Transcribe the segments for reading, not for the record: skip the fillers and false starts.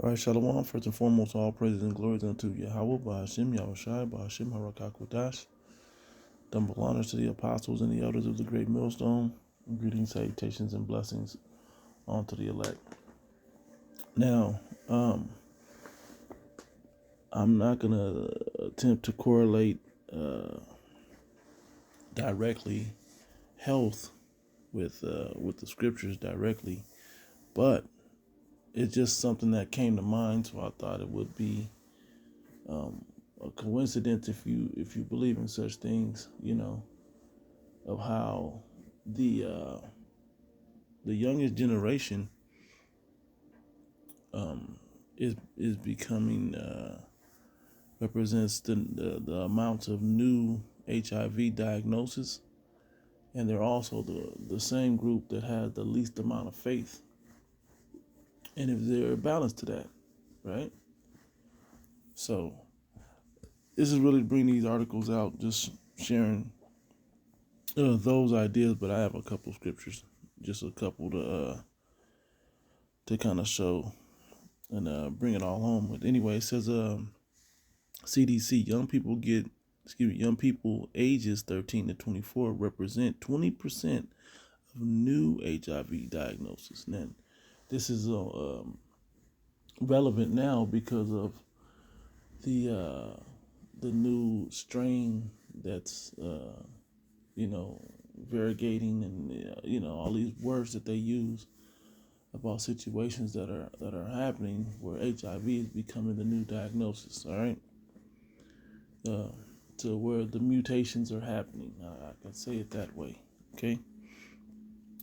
All right, Shalom. First and foremost, all praises and glories unto Yahweh, Bahashim, Yahushai, Bahashim, Harakakwadash. Double honors to the apostles and the elders of the great millstone. Greetings, salutations, and blessings unto the elect. Now, I'm not going to attempt to correlate directly health with the scriptures directly, but it's just something that came to mind, so I thought it would be a coincidence if you believe in such things, of how the youngest generation is becoming represents the amount of new HIV diagnosis, and they're also the same group that has the least amount of faith. And if they're balanced to that, right? So this is really bringing these articles out, just sharing those ideas. But I have a couple scriptures, just a couple to kind of show and bring it all home. But anyway, it says CDC, young people ages 13 to 24 represent 20% of new HIV diagnosis. And this is relevant now because of the new strain that's variegating, and all these words that they use about situations that are happening where HIV is becoming the new diagnosis. All right, to where the mutations are happening. I can say it that way. Okay,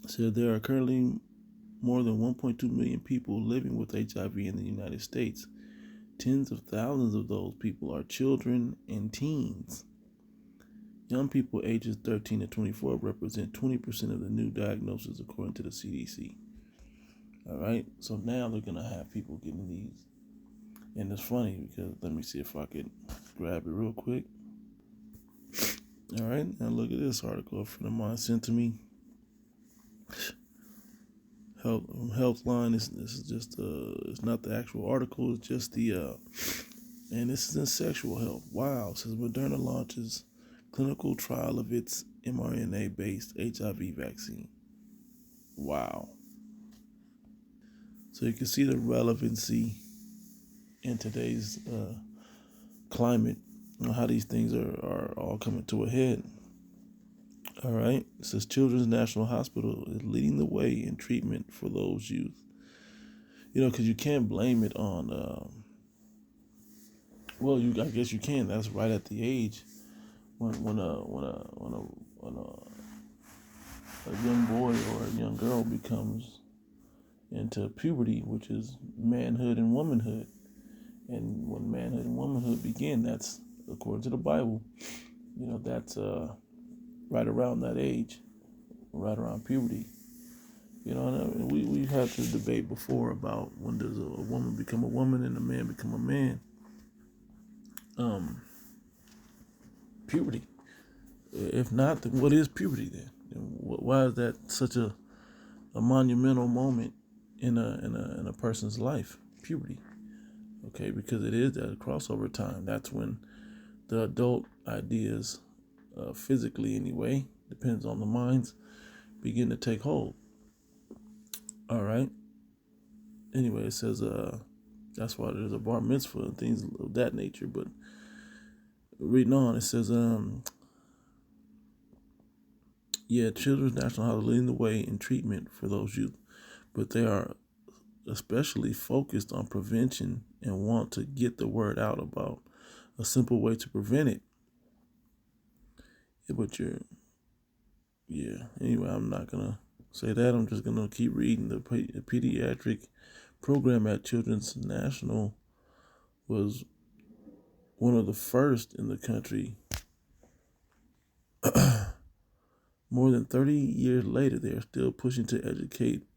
so there are currently more than 1.2 million people living with HIV in the United States. Tens of thousands of those people are children and teens. Young people ages 13 to 24 represent 20% of the new diagnoses according to the CDC. All right, so now they're going to have people getting these. And it's funny because, let me see if I can grab it real quick. All right, now look at this article a friend of mine sent to me. Healthline. This is just it's not the actual article. It's just the and this is in sexual health. Wow, it says Moderna launches clinical trial of its mRNA-based HIV vaccine. Wow. So you can see the relevancy in today's climate, how these things are all coming to a head. All right. It says Children's National Hospital is leading the way in treatment for those youth. Because you can't blame it on. I guess you can. That's right at the age when a young boy or a young girl becomes into puberty, which is manhood and womanhood. And when manhood and womanhood begin, that's according to the Bible. That's right around that age, right around puberty. And we've had this debate before about when does a woman become a woman and a man become a man. Puberty. If not, then what is puberty then? Why is that such a monumental moment in a person's life? Puberty. Okay, because it is that crossover time. That's when the adult ideas, physically anyway, depends on the minds, begin to take hold. All right. Anyway, it says that's why there's a bar mitzvah and things of that nature. But reading on, it says Children's National Hospital leading the way in treatment for those youth, but they are especially focused on prevention and want to get the word out about a simple way to prevent it. Anyway, I'm not gonna say that. I'm just gonna keep reading. The pediatric program at Children's National was one of the first in the country. More than 30 years later, they are still pushing to educate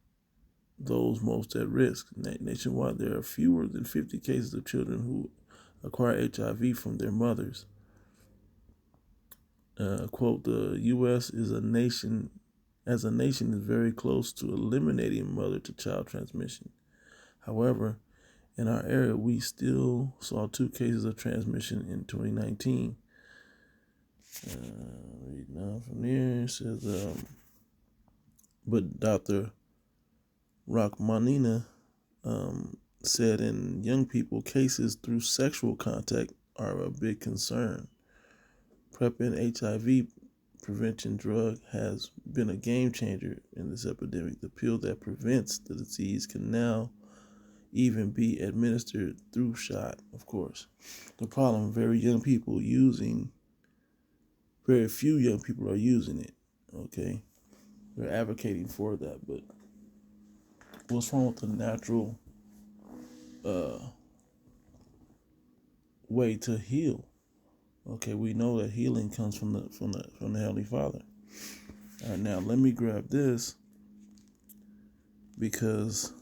those most at risk. Nationwide, there are fewer than 50 cases of children who acquire HIV from their mothers. Quote, the U.S. is a nation is very close to eliminating mother-to-child transmission. However, In our area, we still saw 2 cases of transmission in 2019. Reading on from there, it says, but Dr. Rachmanina said in young people, cases through sexual contact are a big concern. PrEP and HIV prevention drug has been a game changer in this epidemic. The pill that prevents the disease can now even be administered through shot, of course. The problem, very few young people are using it, okay? They're advocating for that, but what's wrong with the natural way to heal? Okay, we know that healing comes from the Heavenly Father. All right, now let me grab this because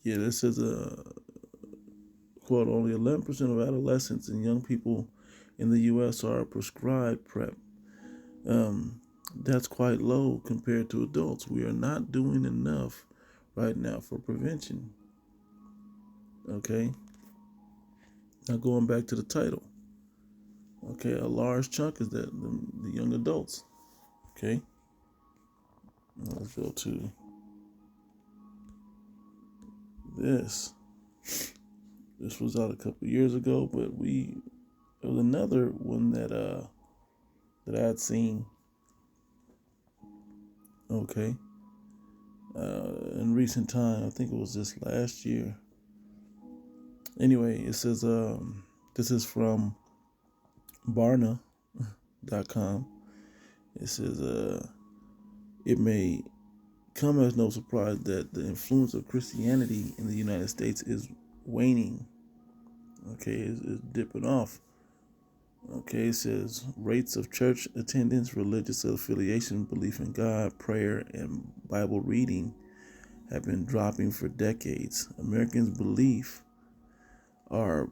this is a quote, only 11% of adolescents and young people in the U.S. are prescribed PrEP. That's quite low compared to adults. We are not doing enough right now for prevention. Okay. Now going back to the title. Okay, a large chunk is that the young adults. Okay. Now let's go to this. This was out a couple years ago, but there was another one that I had seen. Okay. In recent time, I think it was just last year. Anyway, it says this is from Barna.com. It says it may come as no surprise that the influence of Christianity in the United States is waning. Okay, it's dipping off. Okay, it says rates of church attendance, religious affiliation, belief in God, prayer, and Bible reading have been dropping for decades. Americans' belief are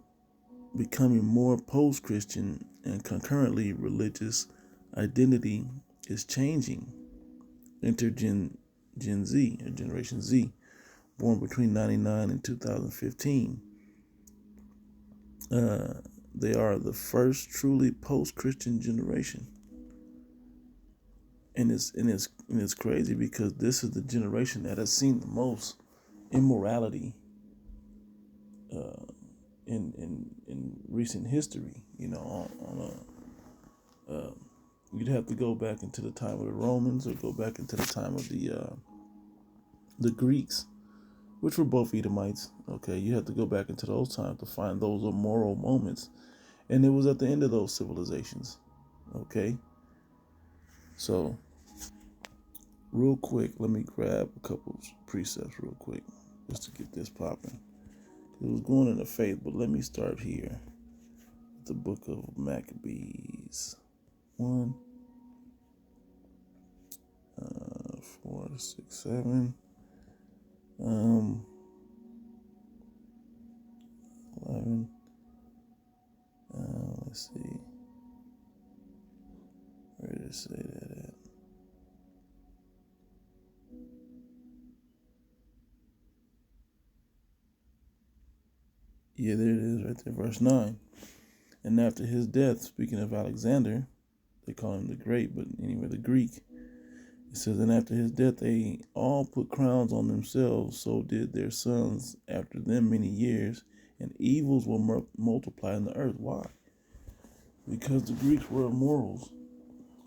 becoming more post-Christian, and concurrently religious identity is changing. Enter Gen Z, or Generation Z, born between 1999 and 2015. They are the first truly post-Christian generation, and it's crazy because this is the generation that has seen the most immorality in recent history. You'd have to go back into the time of the Romans or go back into the time of the Greeks, which were both Edomites. Okay, you have to go back into those times to find those immoral moments. And it was at the end of those civilizations. Okay, so real quick, let me grab a couple precepts real quick just to get this popping. It was going into faith, but let me start here. The book of Maccabees 1, 4, 6, 7, 11. Let's see. Where did it say that at? Yeah, there it is right there, verse 9. And after his death, speaking of Alexander, they call him the Great, but anyway, the Greek, it says, and after his death, they all put crowns on themselves, so did their sons after them many years, and evils will multiply in the earth. Why? Because the Greeks were immorals.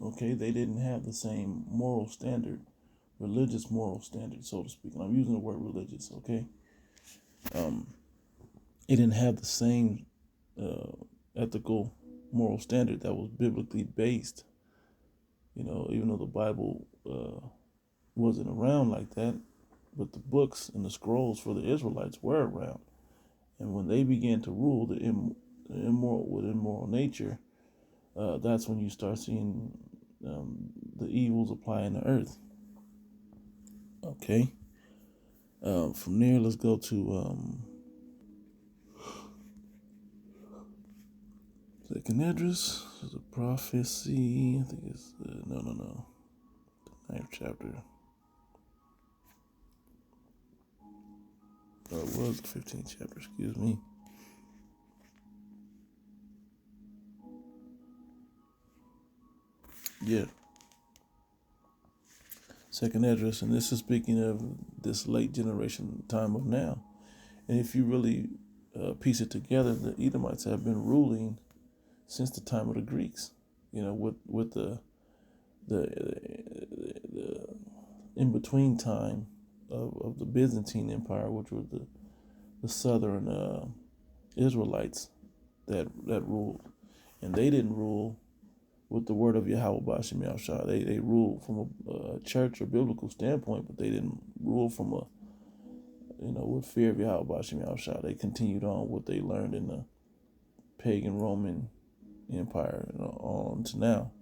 Okay, they didn't have the same moral standard, religious moral standard, so to speak. And I'm using the word religious, okay? It didn't have the same ethical moral standard that was biblically based. Even though the Bible wasn't around like that, but the books and the scrolls for the Israelites were around. And when they began to rule the immoral with immoral nature, that's when you start seeing the evils apply in the earth. Okay. From there, let's go to Second Address. The prophecy. I think it's the 9th chapter. was the 15th chapter, excuse me. Yeah. Second address, and this is speaking of this late generation time of now. And if you really piece it together, the Edomites have been ruling since the time of the Greeks. With the in between time of the Byzantine Empire, which were the southern Israelites that ruled, and they didn't rule with the word of Yahweh Bashim Yahushua. They ruled from a church or biblical standpoint, but they didn't rule from with fear of Yahweh Bashim Yahushua. They continued on what they learned in the pagan Roman Empire on to now.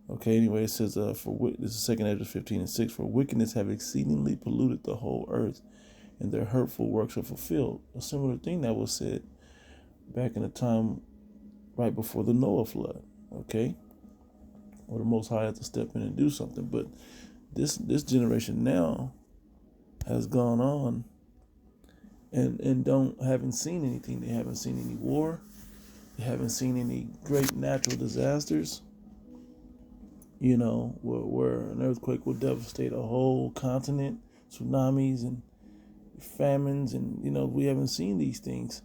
Okay, anyway, it says, this is 2 Ezra 15:6, for wickedness have exceedingly polluted the whole earth, and their hurtful works are fulfilled. A similar thing that was said back in the time right before the Noah flood, okay? Or the Most High had to step in and do something. But this generation now has gone on and haven't seen anything. They haven't seen any war. They haven't seen any great natural disasters. Where an earthquake will devastate a whole continent, tsunamis and famines, and we haven't seen these things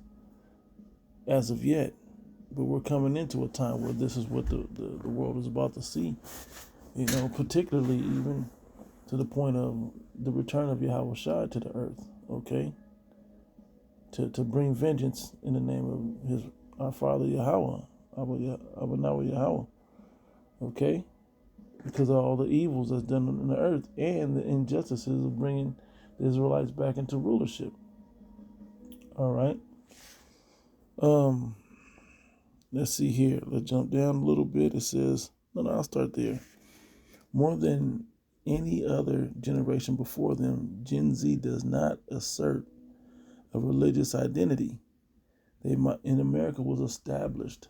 as of yet. But we're coming into a time where this is what the world is about to see. Particularly even to the point of the return of Yahweh Shai to the earth, okay? To bring vengeance in the name of our Father Yahweh, Abba Yahweh, okay? Because of all the evils that's done on the earth and the injustices of bringing the Israelites back into rulership. All right. Let's see here. Let's jump down a little bit. It says, I'll start there. More than any other generation before them, Gen Z does not assert a religious identity. In America was established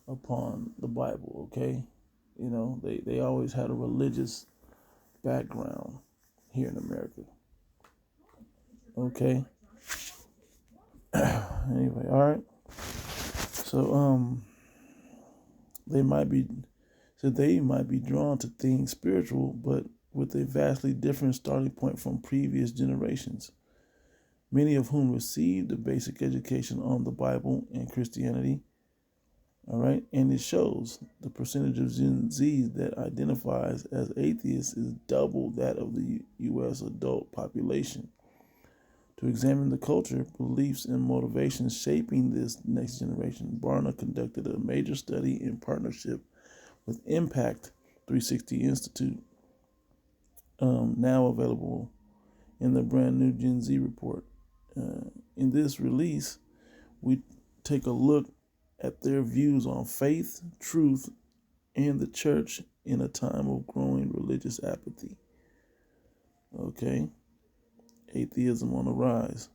upon the Bible, okay? They always had a religious background here in America. Okay? Anyway, all right. So they might be drawn to things spiritual, but with a vastly different starting point from previous generations, many of whom received a basic education on the Bible and Christianity. All right, and it shows the percentage of Gen Z that identifies as atheists is double that of the U.S. adult population. To examine the culture, beliefs, and motivations shaping this next generation, Barna conducted a major study in partnership with Impact 360 Institute, now available in the brand new Gen Z report. In this release, we take a look at their views on faith, truth, and the church in a time of growing religious apathy. Okay? Atheism on the rise.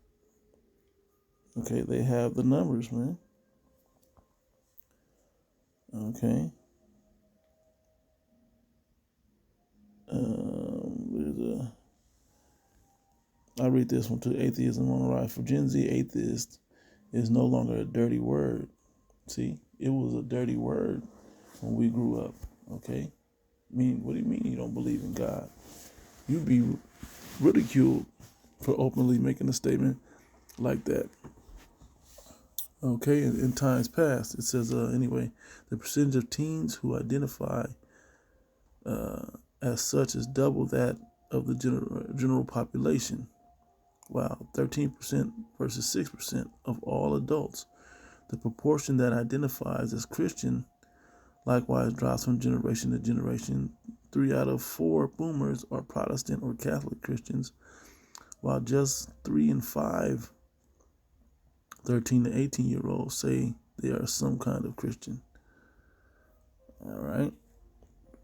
Okay, they have the numbers, man. Okay. I'll read this one too. Atheism on the rise. For Gen Z, atheist is no longer a dirty word. See, it was a dirty word when we grew up. Okay? What do you mean you don't believe in God? You'd be ridiculed for openly making a statement like that. Okay, in times past, it says, anyway, the percentage of teens who identify as such is double that of the general population. Wow, 13% versus 6% of all adults. The proportion that identifies as Christian likewise drops from generation to generation. 3 out of 4 boomers are Protestant or Catholic Christians, while just 3 in 5 13 to 18-year-olds say they are some kind of Christian. All right.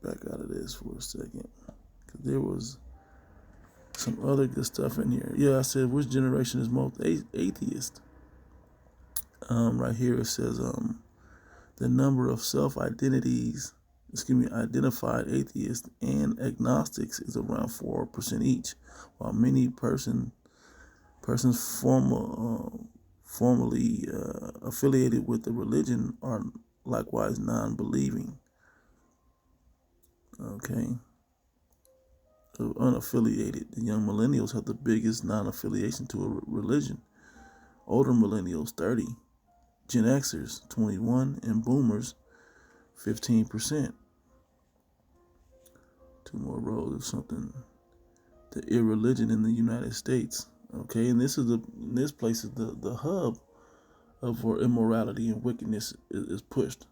Back out of this for a second, because there was some other good stuff in here. Yeah, I said, which generation is most atheist? Right here it says the number of identified atheists and agnostics is around 4% each, while many persons Persons formally affiliated with the religion are likewise non-believing. Okay. Unaffiliated. The young millennials have the biggest non-affiliation to a religion. Older millennials, 30. Gen Xers, 21. And boomers, 15%. Two more rows of something. The irreligion in the United States. Okay, and this place is the hub of where immorality and wickedness is pushed.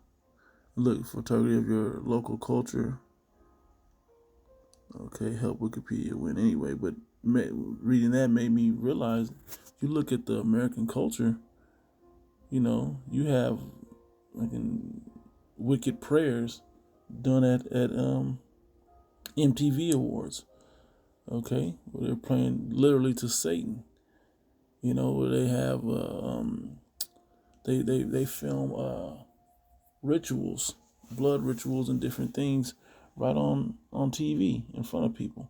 Look, photography of your local culture. Okay, help Wikipedia win anyway. But reading that made me realize, if you look at the American culture, you have like wicked prayers done at MTV Awards. Okay, where they're praying literally to Satan. Where they have they film rituals, blood rituals, and different things right on TV in front of people.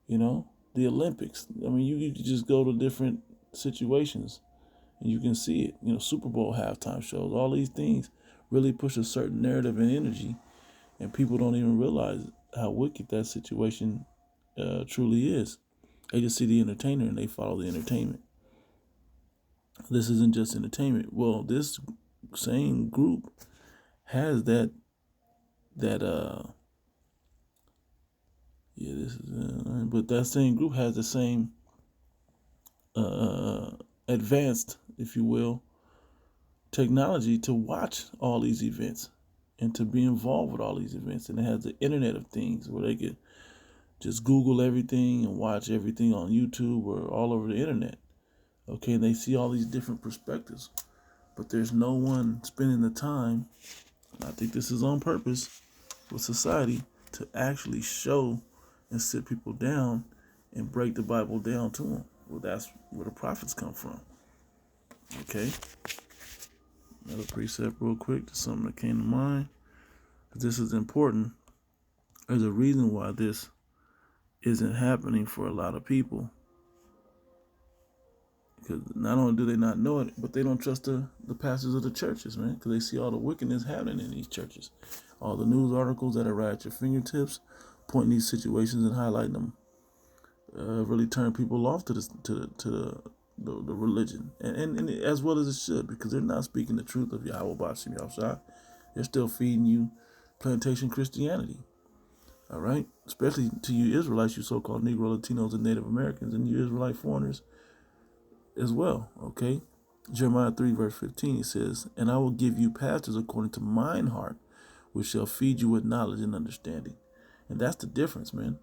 The Olympics. I mean, you could just go to different situations and you can see it. Super Bowl halftime shows. All these things really push a certain narrative and energy, and people don't even realize how wicked that situation truly is. They just see the entertainer and they follow the entertainment. This isn't just entertainment. Well, this same group has that but that same group has the same advanced, if you will, technology to watch all these events and to be involved with all these events. And it has the Internet of Things where they could just Google everything and watch everything on YouTube or all over the internet. Okay, and they see all these different perspectives. But there's no one spending the time, and I think this is on purpose with society, to actually show and sit people down and break the Bible down to them. Well, that's where the prophets come from. Okay? Another precept real quick, just something that came to mind. This is important. There's a reason why this isn't happening for a lot of people. Because not only do they not know it, but they don't trust the pastors of the churches, man, because they see all the wickedness happening in these churches. All the news articles that are right at your fingertips, pointing these situations and highlighting them, really turn people off to the religion, and as well as it should, because they're not speaking the truth of Yahweh Bashim Yahushua. They're still feeding you plantation Christianity. All right, especially to you Israelites, you so-called Negro, Latinos, and Native Americans, and you Israelite foreigners as well. Okay, Jeremiah 3 verse 15, it says, "And I will give you pastors according to mine heart, which shall feed you with knowledge and understanding." And that's the difference, man.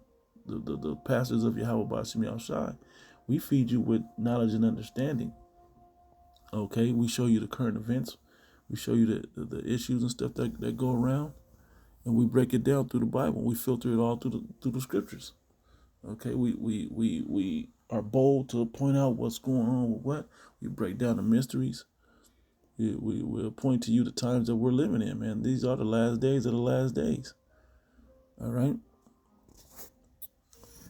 The pastors of Yahweh Bashim Yahushua, we feed you with knowledge and understanding. Okay, we show you the current events, we show you the issues and stuff that go around, and we break it down through the Bible. We filter it all through the scriptures. Okay, we are bold to point out what's going on with what. We break down the mysteries. We'll point to you the times that we're living in, man. These are the last days of the last days. All right.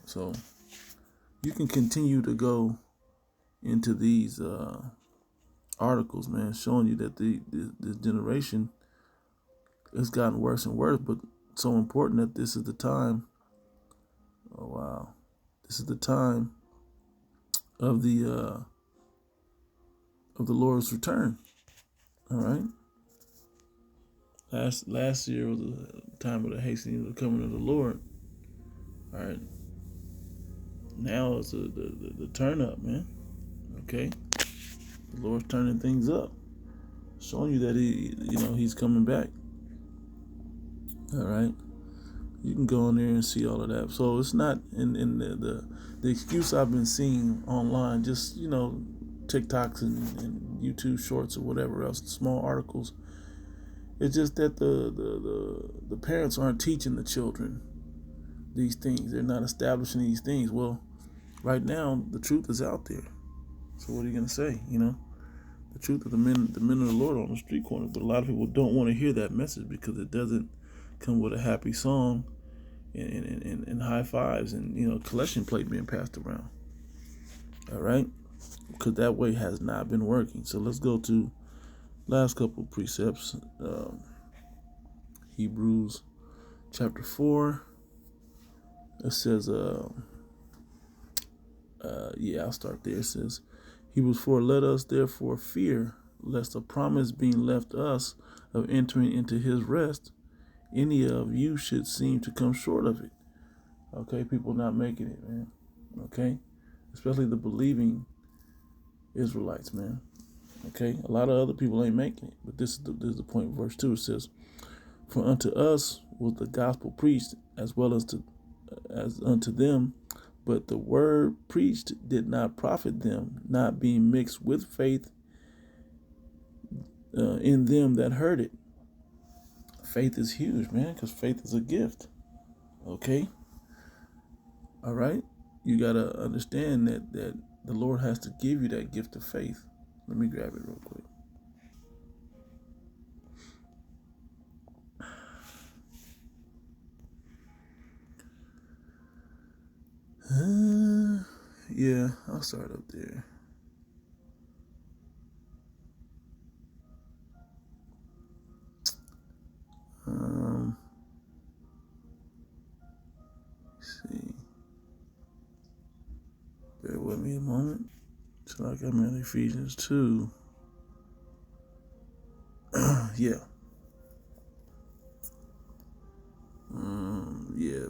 So you can continue to go into these articles, man, showing you that this generation has gotten worse and worse, but so important that this is the time. Oh wow, this is the time of the Lord's return. All right. Last year was the time of the hastening of the coming of the Lord. All right. Now it's the turn up, man. Okay. The Lord's turning things up, showing you that He's coming back. All right. You can go in there and see all of that. So it's not in the excuse I've been seeing online, just TikToks and YouTube shorts or whatever else, small articles. It's just that the parents aren't teaching the children these things. They're not establishing these things. Well, right now the truth is out there. So what are you gonna say? The truth of the men of the Lord on the street corner. But a lot of people don't want to hear that message because it doesn't come with a happy song and high fives and collection plate being passed around. All right, because that way has not been working. So let's go to last couple of precepts. Hebrews chapter 4. It says, I'll start there. It says, Hebrews 4, let us therefore fear, lest the promise being left us of entering into his rest, any of you should seem to come short of it. Okay, people not making it, man. Okay, especially the believing Israelites, man. Okay, a lot of other people ain't making it, but this is the point. Verse 2, it says, for unto us was the gospel preached as well as unto them, but the word preached did not profit them, not being mixed with faith in them that heard it. Faith is huge, man, because faith is a gift. Okay? All right? You got to understand that the Lord has to give you that gift of faith. Let me grab it real quick. I'll start up there. Let's see. Bear with me a moment. It's like I'm in Ephesians 2.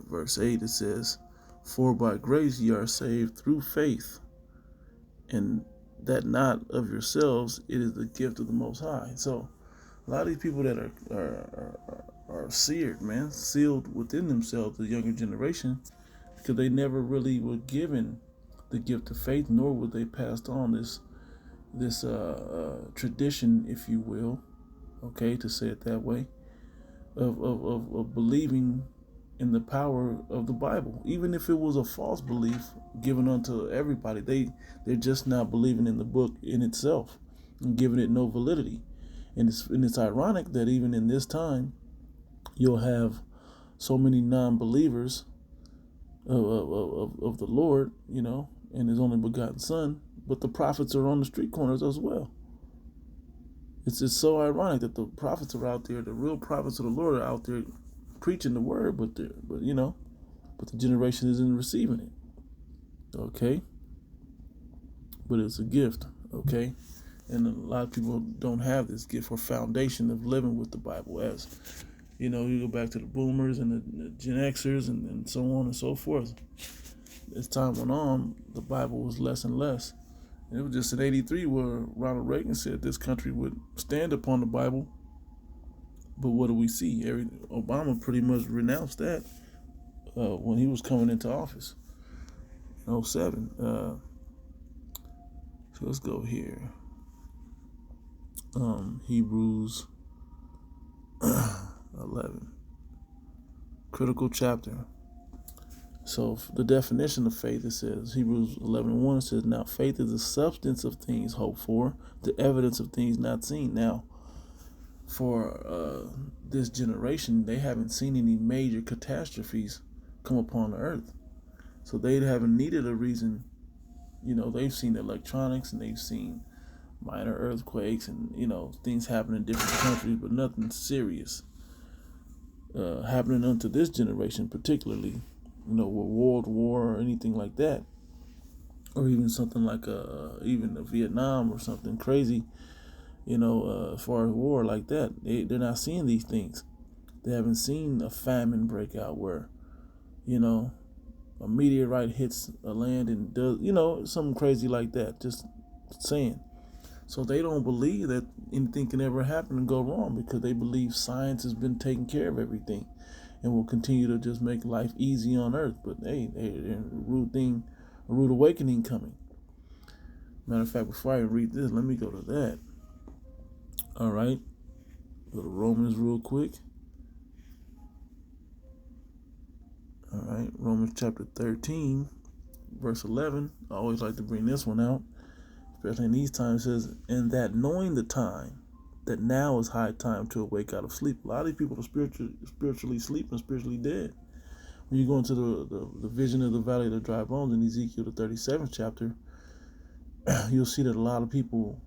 Verse 8, it says, for by grace ye are saved through faith, and that not of yourselves, it is the gift of the Most High. So a lot of these people that are seared, man, sealed within themselves, the younger generation, because they never really were given the gift of faith, nor were they passed on this tradition, if you will, okay, to say it that way, of believing in the power of the Bible. Even if it was a false belief given unto everybody, they're just not believing in the book in itself and giving it no validity. And it's ironic that even in this time, you'll have so many non-believers of the Lord, and his only begotten Son, but the prophets are on the street corners as well. It's just so ironic that the prophets are out there, the real prophets of the Lord are out there preaching the word, but the generation isn't receiving it. Okay? But it's a gift, okay? And a lot of people don't have this gift or foundation of living with the Bible. As you go back to the boomers and the Gen Xers and so on and so forth. As time went on, the Bible was less and less. And it was just in '83 where Ronald Reagan said this country would stand upon the Bible. But what do we see? Obama pretty much renounced that when he was coming into office in '07. So let's go here. Hebrews 11. Critical chapter. So the definition of faith, it says, Hebrews 11:1 says, now faith is the substance of things hoped for, the evidence of things not seen. Now, for this generation, they haven't seen any major catastrophes come upon the earth. So they haven't needed a reason. They've seen electronics and they've seen minor earthquakes and, things happen in different countries, but nothing serious happening unto this generation, particularly, with World War or anything like that. Or even something like even a Vietnam or something crazy, as far as war like that. They're not seeing these things. They haven't seen a famine break out where, a meteorite hits a land and does, something crazy like that. Just saying. So they don't believe that anything can ever happen and go wrong because they believe science has been taking care of everything and will continue to just make life easy on earth. But hey, there's a rude awakening coming. Matter of fact, before I read this, let me go to that. All right. Go to Romans real quick. All right. Romans chapter 13, verse 11. I always like to bring this one out, especially in these times. It says, and that knowing the time, that now is high time to awake out of sleep. A lot of these people are spiritually asleep and spiritually dead. When you go into the vision of the valley of the dry bones in Ezekiel, the 37th chapter, you'll see that a lot of people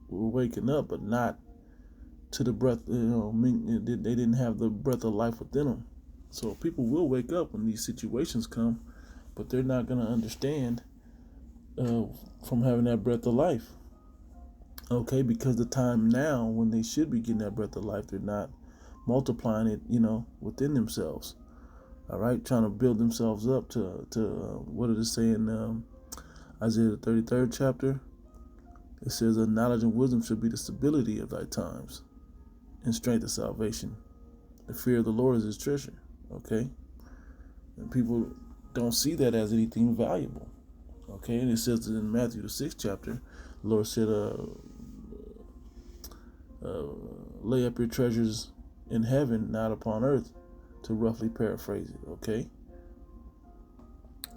were waking up, but not to the breath. They didn't have the breath of life within them. So people will wake up when these situations come, but they're not going to understand uh, from having that breath of life. Okay, because the time now when they should be getting that breath of life, they're not multiplying it, within themselves. All right, trying to build themselves up to what did it say in Isaiah the 33rd chapter? It says, knowledge and wisdom should be the stability of thy times, and strength of salvation. The fear of the Lord is his treasure. Okay, and people don't see that as anything valuable. Okay, and it says that in Matthew the 6th chapter, the Lord said, lay up your treasures in heaven, not upon earth, to roughly paraphrase it. Okay.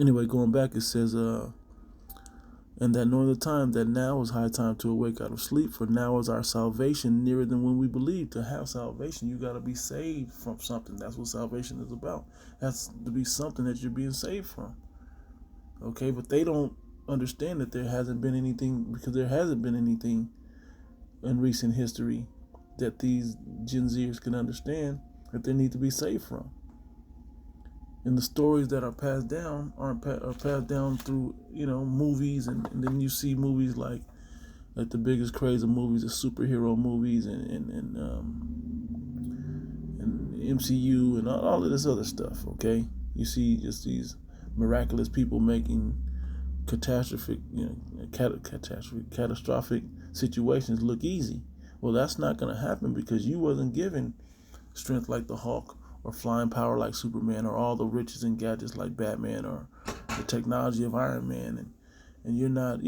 Anyway, going back, it says, and that knowing the time, that now is high time to awake out of sleep, for now is our salvation nearer than when we believed. To have salvation, you got to be saved from something. That's what salvation is about. That's to be something that you're being saved from. Okay, but they don't understand that there hasn't been anything, because there hasn't been anything in recent history that these Gen Zers can understand that they need to be saved from. And the stories that are passed down are passed down through movies, and then you see movies like the biggest craze of movies, the superhero movies, and MCU and all of this other stuff. Okay, you see just these miraculous people making catastrophic situations look easy. Well, that's not going to happen because you wasn't given strength like the Hulk, or flying power like Superman, or all the riches and gadgets like Batman, or the technology of Iron Man, and you're not,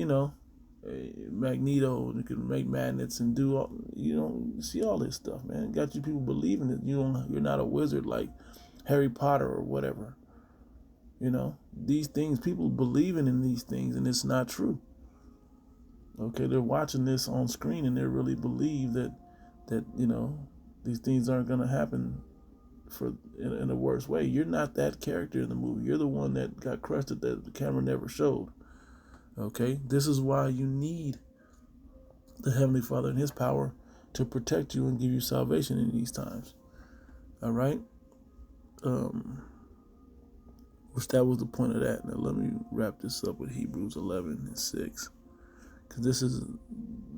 Magneto, and can make magnets and do all, see all this stuff, man. It got you people believing that you're not a wizard like Harry Potter or whatever. These things, people believing in these things, and it's not true. Okay, they're watching this on screen and they really believe that these things aren't going to happen in a worse way. You're not that character in the movie. You're the one that got crushed that the camera never showed. Okay, this is why you need the Heavenly Father and His power to protect you and give you salvation in these times. All right, which that was the point of that. Now let me wrap this up with Hebrews 11:6, because this is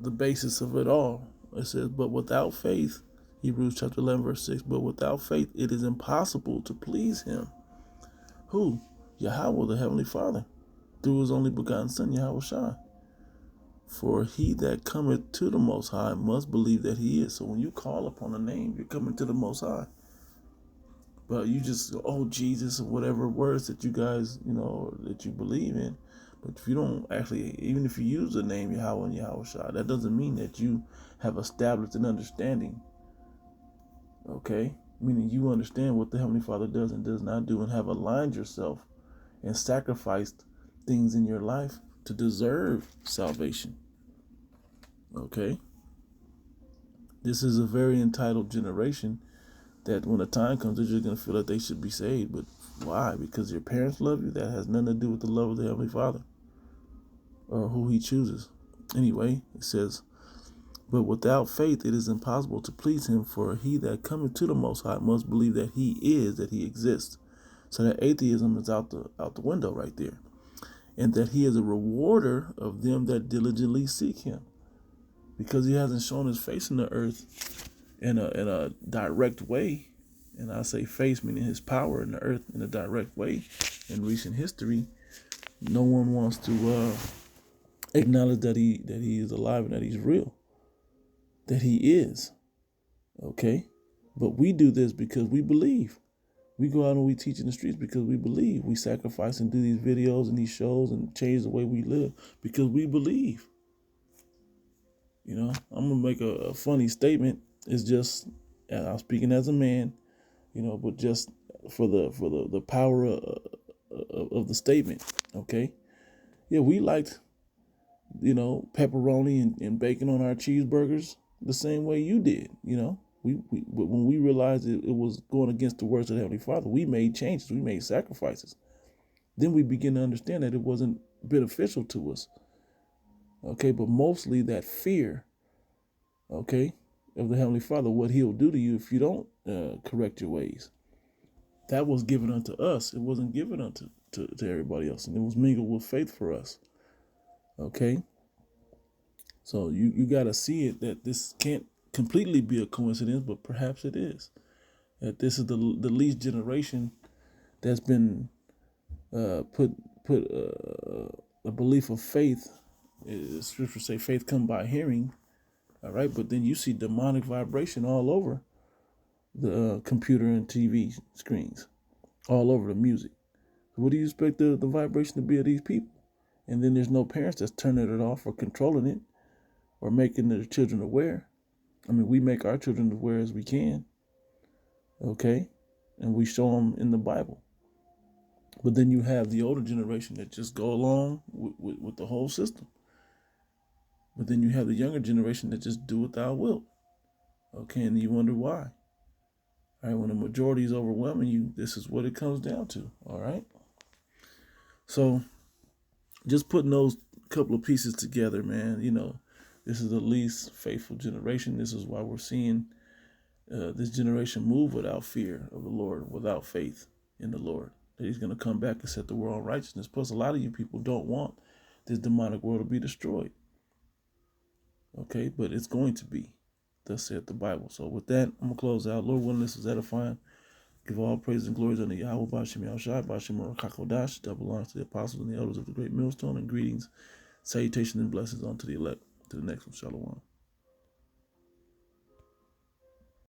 the basis of it all. It says, but without faith, Hebrews chapter 11, verse 6, but without faith it is impossible to please him. Who? Yahweh, the Heavenly Father, through his only begotten Son, Yahweh Shai. For he that cometh to the Most High must believe that he is. So when you call upon a name, you're coming to the Most High. But you just, Jesus, or whatever words that you guys, that you believe in. But if you don't actually, even if you use the name Yahweh and Yahweh Shai, that doesn't mean that you have established an understanding. Okay? Meaning you understand what the Heavenly Father does and does not do, and have aligned yourself and sacrificed things in your life to deserve salvation. Okay? This is a very entitled generation that when the time comes, they're just going to feel that they should be saved. But why? Because your parents love you? That has nothing to do with the love of the Heavenly Father or who he chooses. Anyway, it says, but without faith it is impossible to please him, for he that cometh to the Most High must believe that he is, that he exists. So that atheism is out the window right there. And that he is a rewarder of them that diligently seek him. Because he hasn't shown his face in the earth in a direct way. And I say face meaning his power in the earth in a direct way. In recent history, no one wants to acknowledge that he is alive and that he's real. That he is. Okay? But we do this because we believe. We go out and we teach in the streets because we believe. We sacrifice and do these videos and these shows and change the way we live because we believe. I'm going to make a funny statement. It's just, I'm speaking as a man, but just for the power of the statement. Okay? Yeah, we liked, pepperoni and bacon on our cheeseburgers the same way you did, But when we realized it was going against the words of the Heavenly Father, we made changes, we made sacrifices. Then we begin to understand that it wasn't beneficial to us. Okay, but mostly that fear, okay, of the Heavenly Father, what He'll do to you if you don't correct your ways. That was given unto us. It wasn't given unto to everybody else, and it was mingled with faith for us. Okay, so you got to see it that this can't completely be a coincidence, but perhaps it is. That this is the least generation that's been put a belief of faith. Scripture say faith come by hearing. All right, but then you see demonic vibration all over the computer and TV screens, all over the music. What do you expect the vibration to be of these people? And then there's no parents that's turning it off or controlling it or making their children aware. I mean, we make our children aware as we can, okay? And we show them in the Bible. But then you have the older generation that just go along with the whole system. But then you have the younger generation that just do what thou wilt. Okay, and you wonder why. All right, when the majority is overwhelming you, this is what it comes down to. All right. So just putting those couple of pieces together, man, this is the least faithful generation. This is why we're seeing this generation move without fear of the Lord, without faith in the Lord, that He's going to come back and set the world in righteousness. Plus, a lot of you people don't want this demonic world to be destroyed. Okay, but it's going to be. Thus saith the Bible. So with that, I'm going to close out. Lord willing, this is edifying. Give all praise and glories unto Yahweh, Bashim Yahushua, Bashim Rakakodash, that belongs to the apostles and the elders of the great millstone, and greetings, salutations, and blessings unto the elect. To the next one, Shalom.